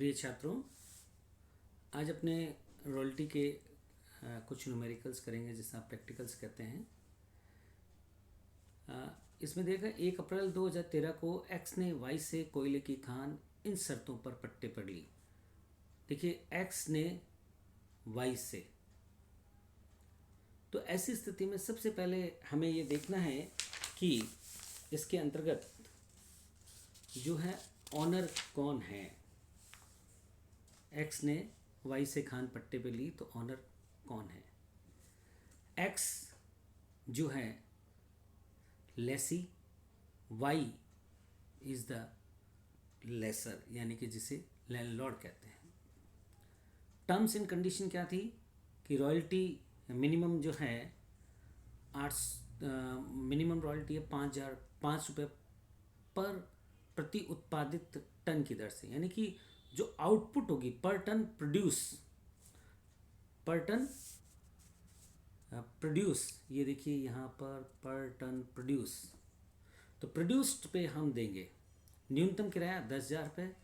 प्रिय छात्रों, आज अपने रॉयल्टी के कुछ न्यूमेरिकल्स करेंगे जिसे आप प्रैक्टिकल्स कहते हैं। इसमें देखा 1 अप्रैल 2013 को एक्स ने वाई से कोयले की खान इन शर्तों पर पट्टे पर ली। देखिए एक्स ने वाई से, तो ऐसी स्थिति में सबसे पहले हमें ये देखना है कि इसके अंतर्गत जो है ऑनर कौन है। एक्स ने वाई से खान पट्टे पे ली तो ऑनर कौन है। एक्स जो है lessee, Y is the lessor यानी कि जिसे लैंडलॉर्ड कहते हैं। टर्म्स एंड कंडीशन क्या थी कि रॉयल्टी मिनिमम जो है मिनिमम रॉयल्टी है 5 रुपये पर प्रति उत्पादित टन की दर से, यानी कि जो आउटपुट होगी पर टन प्रोड्यूस ये देखिए यहाँ पर टन प्रोड्यूस, तो प्रोड्यूस्ड पे हम देंगे। न्यूनतम किराया 10,000 रुपये।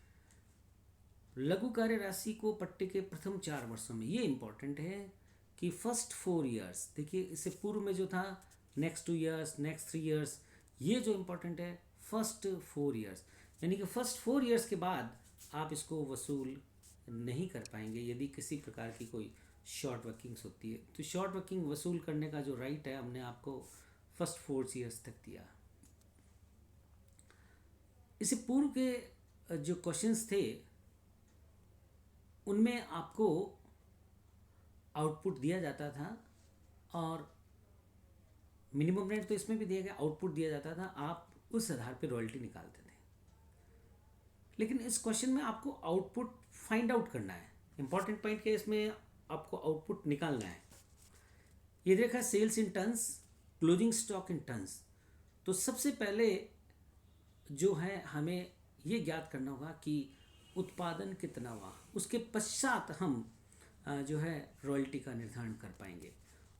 लघु कार्य राशि को पट्टे के प्रथम 4 वर्षों में, ये इंपॉर्टेंट है कि फर्स्ट 4 ईयर्स, देखिए इससे पूर्व में जो था नेक्स्ट 2 ईयर्स, नेक्स्ट 3 ईयर्स, ये जो इंपॉर्टेंट है फर्स्ट 4 ईयर्स, यानी कि फर्स्ट 4 ईयर्स के बाद आप इसको वसूल नहीं कर पाएंगे यदि किसी प्रकार की कोई शॉर्ट वर्किंग्स होती है। तो शॉर्ट वर्किंग वसूल करने का जो राइट है हमने आपको फर्स्ट 4 ईयर्स तक दिया। इससे पूर्व के जो क्वेश्चंस थे उनमें आपको आउटपुट दिया जाता था और मिनिमम रेट तो इसमें भी दिया गया, आउटपुट दिया जाता था, आप उस आधार पर रॉयल्टी निकालते थे। लेकिन इस क्वेश्चन में आपको आउटपुट फाइंड आउट करना है। इंपॉर्टेंट पॉइंट के इसमें आपको आउटपुट निकालना है। ये देखा sales in tons, closing stock in tons. तो सबसे पहले जो है हमें ये ज्ञात करना होगा कि उत्पादन कितना हुआ, उसके पश्चात हम जो है रॉयल्टी का निर्धारण कर पाएंगे।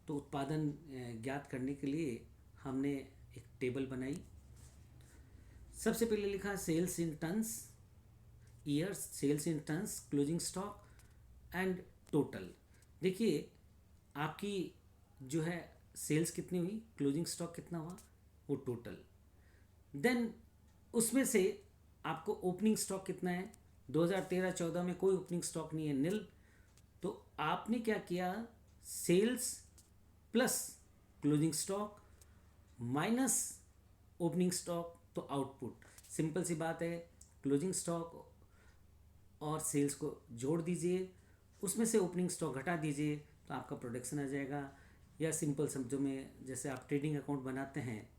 तो उत्पादन ज्ञात करने के लिए हमने एक टेबल बनाई। सबसे पहले लिखा sales in tons, years, sales in tons, closing stock and total. देखिए आपकी जो है सेल्स कितनी हुई, क्लोजिंग स्टॉक कितना हुआ, वो टोटल। देन उसमें से आपको ओपनिंग स्टॉक कितना है, 2013-14 में कोई ओपनिंग स्टॉक नहीं है, नील। तो आपने क्या किया, sales plus closing stock minus opening stock, तो आउटपुट। सिंपल सी बात है, क्लोजिंग स्टॉक और सेल्स को जोड़ दीजिए, उसमें से ओपनिंग स्टॉक घटा दीजिए तो आपका प्रोडक्शन आ जाएगा। या सिंपल शब्दों में जैसे आप ट्रेडिंग अकाउंट बनाते हैं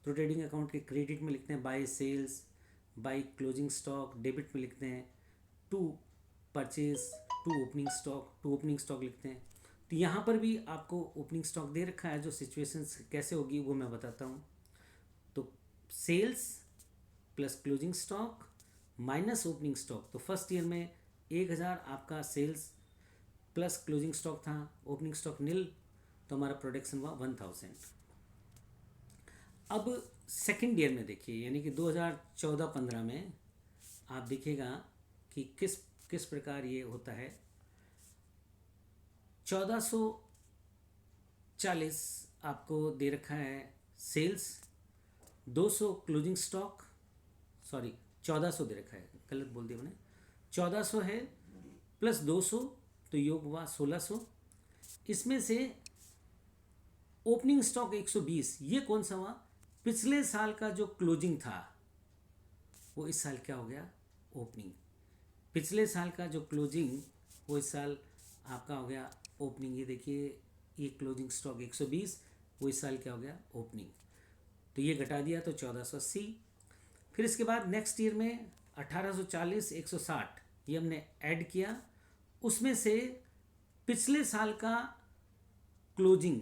तो ट्रेडिंग अकाउंट के क्रेडिट में लिखते हैं by sales, by closing stock, debit में लिखते हैं to purchase, to opening stock लिखते हैं। तो यहाँ पर भी आपको ओपनिंग स्टॉक दे रखा है, जो सिचुएशन कैसे होगी वो मैं बताता हूँ। तो sales plus closing stock minus opening stock, तो फर्स्ट ईयर में 1,000 आपका सेल्स प्लस क्लोजिंग स्टॉक था, ओपनिंग स्टॉक नील, तो हमारा प्रोडक्शन हुआ 1,000। अब सेकेंड ईयर में देखिए, यानी कि 2014-15 में आप देखिएगा कि किस प्रकार ये होता है। 1440 आपको दे रखा है सेल्स, 200 क्लोजिंग स्टॉक, सॉरी 1400 दे रखा है, गलत बोल दिया मैंने, 1400 है प्लस 200 तो योग हुआ 1600। इसमें से ओपनिंग स्टॉक 120, ये कौन सा हुआ, पिछले साल का जो क्लोजिंग था वो इस साल क्या हो गया, ओपनिंग। पिछले साल का जो क्लोजिंग वो इस साल आपका हो गया ओपनिंग। ये देखिए ये क्लोजिंग स्टॉक 120, वो इस साल क्या हो गया, ओपनिंग। तो ये घटा दिया तो 1480। फिर इसके बाद नेक्स्ट ईयर में 1840, 160 ये हमने ऐड किया, उसमें से पिछले साल का क्लोजिंग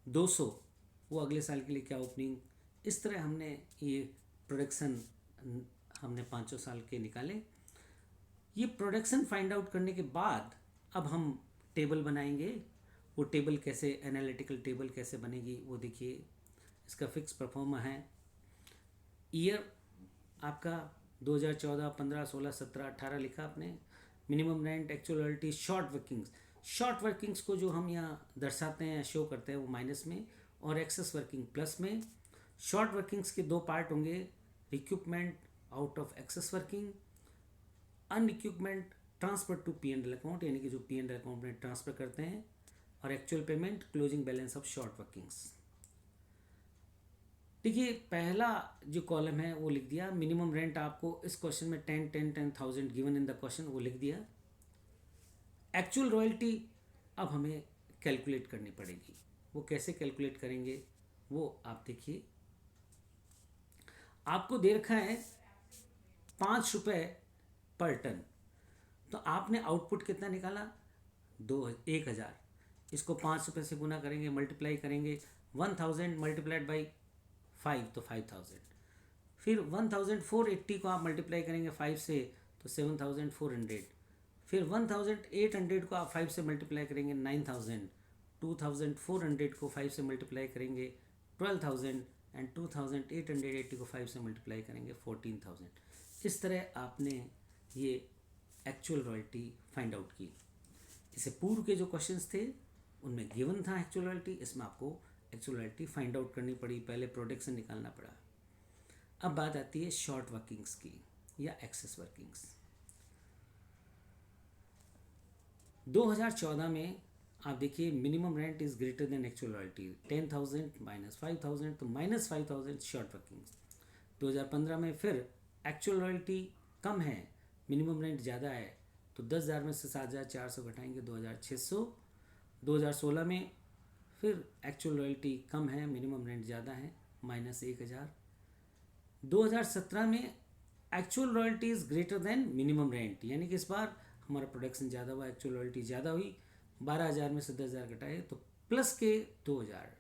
200 वो अगले साल के लिए क्या, ओपनिंग। इस तरह हमने ये प्रोडक्शन हमने 500 साल के निकाले। ये प्रोडक्शन फाइंड आउट करने के बाद अब हम टेबल बनाएंगे। वो टेबल कैसे, एनालिटिकल टेबल कैसे बनेगी वो देखिए। इसका फिक्स परफॉर्मा है, ईयर आपका 2014, 15, 16, 17, 18 लिखा आपने। Minimum rent, actual royalty, short workings. Short workings को जो हम यहाँ दर्शाते हैं, शो करते हैं, वो माइनस में, और एक्सेस वर्किंग प्लस में। शॉर्ट वर्किंग्स के दो पार्ट होंगे, recoupment out of excess working, unrecoupment transfer to P and L account, यानी कि जो पी एंड एल अकाउंट में ट्रांसफर करते हैं, और actual payment, closing balance of short workings. देखिए पहला जो कॉलम है वो लिख दिया। मिनिमम रेंट आपको इस क्वेश्चन में 10,000 गिवन इन द क्वेश्चन, वो लिख दिया। एक्चुअल रॉयल्टी अब हमें कैलकुलेट करनी पड़ेगी। वो कैसे कैलकुलेट करेंगे वो आप देखिए। आपको दे रखा है 5 रुपये पर टन, तो आपने आउटपुट कितना निकाला, 1,000। इसको 5 रुपये से गुना करेंगे, मल्टीप्लाई करेंगे, 1,000 मल्टीप्लाइड बाई 5 तो 5,000। फिर 1,480 को आप मल्टीप्लाई करेंगे 5 से तो 7,400। फिर 1,800 को आप 5 से मल्टीप्लाई करेंगे 9,000। 2,400 को 5 से मल्टीप्लाई करेंगे 12,000, एंड 2,880 को 5 से मल्टीप्लाई करेंगे 14,000। इस तरह आपने ये एक्चुअल रॉयल्टी फाइंड आउट की। इससे पूर्व के जो क्वेश्चंस थे उनमें गिवन था एक्चुअल रॉयल्टी, इसमें आपको एक्चुअल रॉयल्टी फाइंड आउट करनी पड़ी, पहले प्रोडक्शन निकालना पड़ा। अब बात आती है शॉर्ट वर्किंग्स की या एक्सेस वर्किंग्स। 2014 में आप देखिए minimum rent is greater than actual royalty, 10,000 minus 5,000 तो माइनस 5,000 शॉर्ट वर्किंग्स। 2015 में फिर एक्चुअल रॉयल्टी कम है, मिनिमम रेंट ज़्यादा है, तो 10,000 में से 7,400 घटाएंगे 2,600। 2016 में फिर एक्चुअल रॉयल्टी कम है, मिनिमम रेंट ज़्यादा है, माइनस 1,000। 2017 में actual royalty is greater than minimum rent, यानी कि इस बार हमारा प्रोडक्शन ज़्यादा हुआ, एक्चुअल रॉयल्टी ज़्यादा हुई, 12,000 में से 10,000 घटाए तो प्लस के 2,000,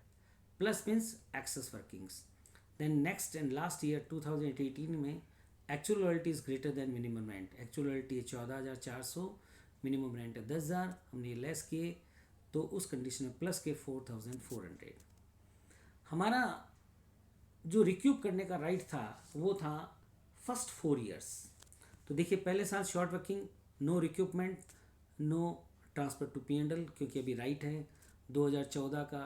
plus means excess workings. Then next and last year 2018 में actual royalty is greater than minimum rent. Actual royalty है 14,400, मिनिमम रेंट है 10,000, हमने लेस किए तो उस कंडीशन में प्लस के 4,400। हमारा जो रिक्यूब करने का राइट था वो था फर्स्ट 4 ईयर्स। तो देखिए पहले साल short working, no recoupment, no transfer to P and L, क्योंकि अभी राइट है 2014 का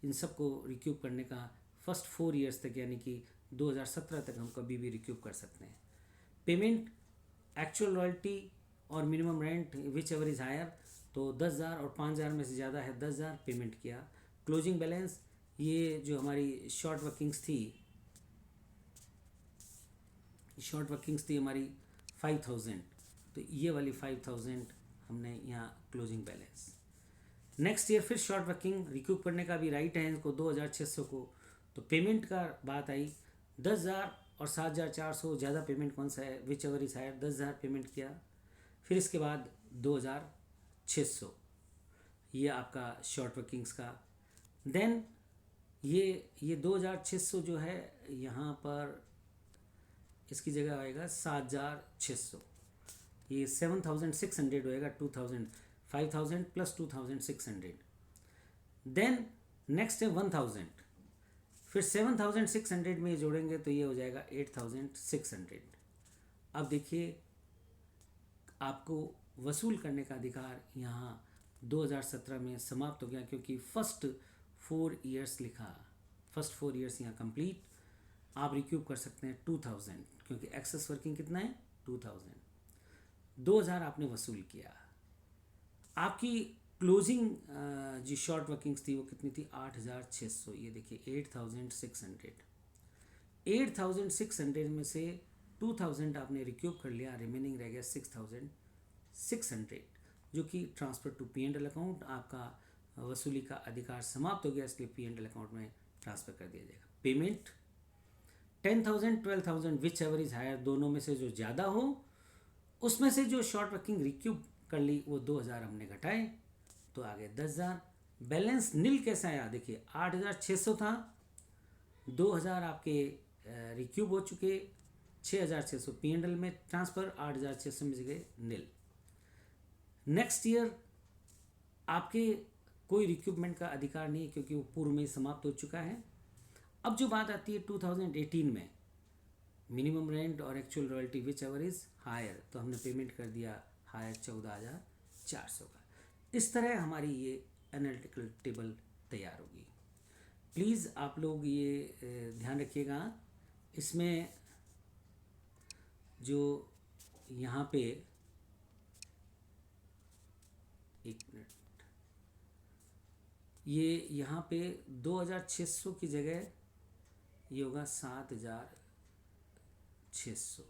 इन सब को रिक्यूब करने का फर्स्ट 4 ईयर्स तक, यानी कि 2017 तक हम कभी भी रिक्यूब कर सकते हैं। पेमेंट एक्चुअल रॉयल्टी और minimum rent whichever is higher, तो 10,000 और 5,000 में से ज़्यादा है 10,000 पेमेंट किया। क्लोजिंग बैलेंस, ये जो हमारी शॉर्ट वर्किंग्स थी हमारी 5,000, तो ये वाली 5,000 हमने यहाँ क्लोजिंग बैलेंस। नेक्स्ट ईयर फिर शॉर्ट वर्किंग रिक्यूब करने का भी राइट है इनको 2,600 को, तो पेमेंट का बात आई 10,000 और 7,400, ज़्यादा पेमेंट कौन सा है, whichever is higher, 10,000 payment किया। फिर इसके बाद 2,600, ये आपका शॉर्ट वर्किंग्स का। देन ये 2,600 जो है यहाँ पर इसकी जगह आएगा 7,600, ये 7,600 होएगा, 5,000 प्लस 2,600। देन नेक्स्ट है 1,000, फिर 7,600 में ये जोड़ेंगे तो ये हो जाएगा 8,600। अब देखिए आपको वसूल करने का अधिकार यहाँ 2017 में समाप्त हो गया, क्योंकि फर्स्ट 4 ईयर्स लिखा, फर्स्ट 4 ईयर्स यहाँ कंप्लीट। आप रिक्यूब कर सकते हैं 2,000, क्योंकि एक्सेस वर्किंग कितना है 2,000। 2,000 आपने वसूल किया। आपकी क्लोजिंग जो शॉर्ट वर्किंग्स थी वो कितनी थी, 8,600। ये देखिए 8,600। 8,600 में से 2,000 आपने रिक्यूब कर लिया, रिमेनिंग रह गया 6,600, जो कि transfer to P and L account. आपका वसूली का अधिकार समाप्त हो गया, इसलिए पी एंड एल अकाउंट में ट्रांसफ़र कर दिया जाएगा। Payment 10,000 12,000 whichever is higher, दोनों में से जो ज़्यादा हो, उसमें से जो शॉर्ट वर्किंग रिक्यूब कर ली वो 2,000 हमने घटाए तो आ गए 10,000। बैलेंस नील कैसा आया, देखिए 8,600 था, 2,000 आपके रिक्यूब हो चुके, 6,600 पी एंड एल में ट्रांसफ़र, 8,600 में गए नील। नेक्स्ट ईयर आपके कोई रिक्यूबमेंट का अधिकार नहीं है, क्योंकि वो पूर्व में समाप्त हो चुका है। अब जो बात आती है 2018 में, मिनिमम रेंट और actual royalty whichever is higher, तो हमने पेमेंट कर दिया हायर 14,400 का। इस तरह हमारी ये एनालिटिकल टेबल तैयार होगी। प्लीज़ आप लोग ये ध्यान रखिएगा, इसमें जो यहाँ पे, एक मिनट, ये यहाँ पे 2,600 की जगह ये होगा 7,600,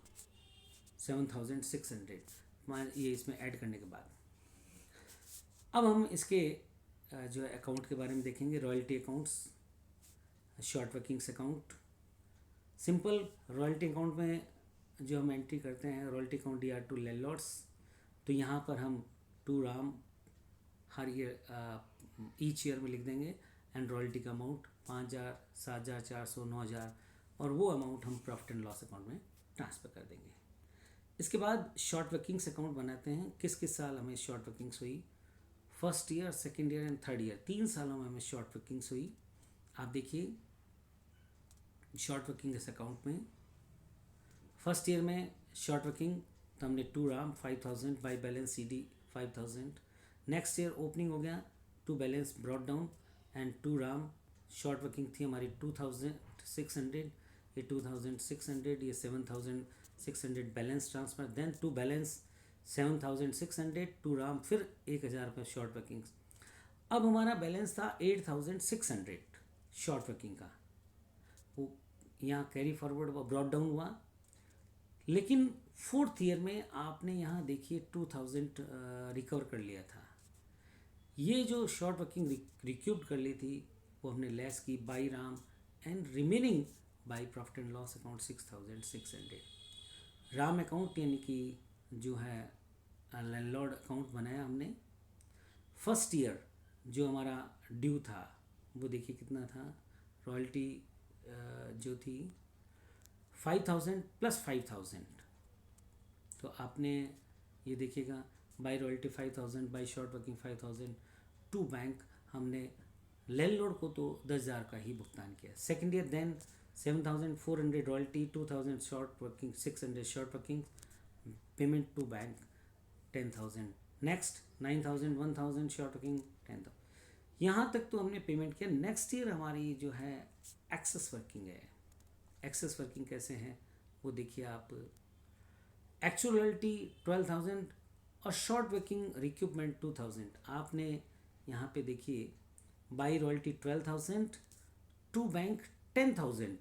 7,600 मान ये इसमें ऐड करने के बाद। अब हम इसके जो है अकाउंट के बारे में देखेंगे। Royalty accounts, short workings account. Simple royalty account में जो हम एंट्री करते हैं, royalty account D R to landlords, तो यहाँ पर हम टू राम हर ईयर ईच ईयर में लिख देंगे, एंड रॉयल्टी का अमाउंट 5,000, 7,400, 9,000, और वो अमाउंट हम प्रॉफिट एंड लॉस अकाउंट में ट्रांसफ़र कर देंगे। इसके बाद शॉर्ट वर्किंग्स अकाउंट बनाते हैं। किस किस साल हमें शॉर्ट वर्किंग्स हुई? First year, second year and third year, 3 सालों में हमें शॉर्ट वर्किंग्स हुई। आप देखिए शॉर्ट वर्किंग इस अकाउंट में फर्स्ट ईयर में शॉर्ट वर्किंग, तो हमने to Ram 5,000 by balance c d 5,000। Next year opening हो गया, to balance brought down, and to Ram short working थी हमारी 2,600, ये 2,600, ये 7,600 balance transfer, then to balance 7,600 to Ram, फिर 1,000 रुपये शॉर्ट वर्किंग। अब हमारा बैलेंस था 8,600 शॉर्ट वर्किंग का, वो यहाँ कैरी फॉरवर्ड ब्रॉड डाउन हुआ। लेकिन फोर्थ ईयर में आपने यहाँ देखिए 2,000 रिकवर कर लिया था। ये जो शॉर्ट वर्किंग रिक्यूब कर ली थी वो हमने लेस की by Ram, and remaining by profit and loss account 6,600। Ram account यानी कि जो है लैंडलॉर्ड अकाउंट बनाया हमने। फर्स्ट ईयर जो हमारा ड्यू था वो देखिए कितना था, रॉयल्टी जो थी 5,000 प्लस 5,000, तो आपने ये देखिएगा by royalty 5,000, by short working 5,000, to bank हमने लैंडलॉर्ड को तो 10,000 का ही भुगतान किया। Second year then 7,400 royalty, 2,000 short working, 600 short working, payment to bank 10,000। Next 9,000, 1,000 short working 10,000। यहाँ तक तो हमने पेमेंट किया। नेक्स्ट ईयर हमारी जो है एक्सेस वर्किंग है। एक्सेस वर्किंग कैसे हैं वो देखिए आप। एक्चुअल रॉयल्टी 12,000 और शॉर्ट वर्किंग रिक्यूपमेंट 2,000। आपने यहाँ पे देखिए बाई रॉयल्टी 12,000 टू बैंक 10,000,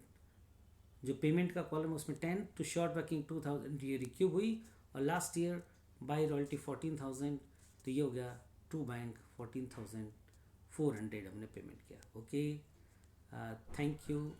जो पेमेंट का कॉलम है उसमें 10, टू शॉर्ट वर्किंग 2,000 ये रिक्यूब हुई, और लास्ट ईयर बाई रॉयल्टी 14,000, तो ये हो गया टू बैंक 14,400 हमने पेमेंट किया। Okay, thank you.